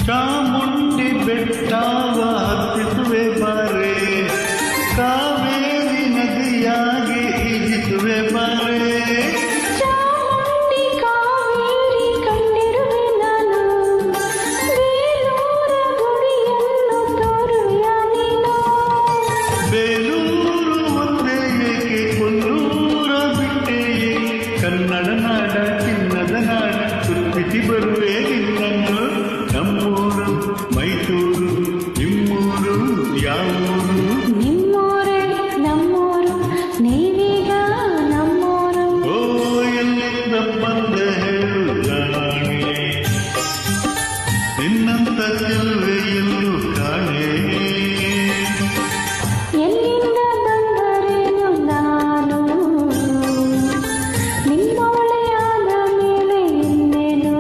ಚಾಮುಂಡಿ ಬೆಟ್ಟವ ಹತ್ತಿಸುವೆ ಬಾರೆ, ಕಾವೇರಿ ನದಿಯಾಗಿ ಈಜಿಸುವೆ ಬಾರೆ. ಚಾಮುಂಡಿ ಕಾವೇರಿ ಕಂಡಿರುವೆ ನಾನು, ಬೇಲೂರ ಗುಡಿಯನ್ನು ತೋರುವೆಯ ನೀನು. ಬೇಲೂರು ಒಂದೇ ಏಕೆ ಕೊಲ್ಲೂರ ಬಿಟ್ಟೆ ಏಕೆ, ಕನ್ನಡ ನಾಡ ಚಿನ್ನದ ನಾಡ ಸುತ್ತಿಸಿ ಬರುವೆ ನಿನ್ನನ್ನು. ನಮ್ಮೂರು ಮೈಸೂರು, ನಿಮ್ಮೂರು ಯಾವೂರು? ನಿಮ್ಮೂರೇ ನಮ್ಮೂರು, ನೀವೀಗ ನಮ್ಮೂರು. ಓ ಎಲ್ಲಿಂದ ಬಂದ ಹೇಳು ರಾಣಿ, ನಿನ್ನಂತ ಚೆಲುವೆ ಎಲ್ಲೂ ಕಾಣೆ. ಎಲ್ಲಿಂದ ಬಂದರೇನು ನಾನು, ನಿಮ್ಮವಳೆಯಾದ ಮೇಲೆ ಇನ್ನೇನು.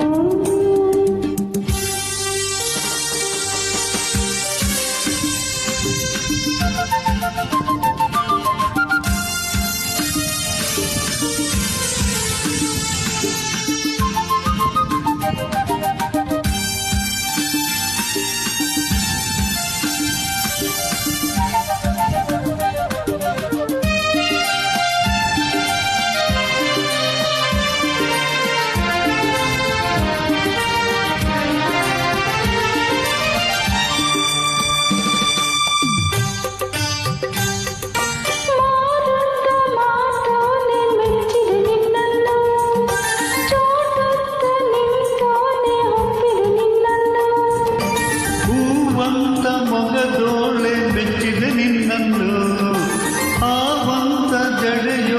ಹೂವಂತ ಮೊಗದೋಳೆ ಮೆಚ್ಚಿದೆ ನಿನ್ನನ್ನು, ಆವಂತ ಜಡೆಯ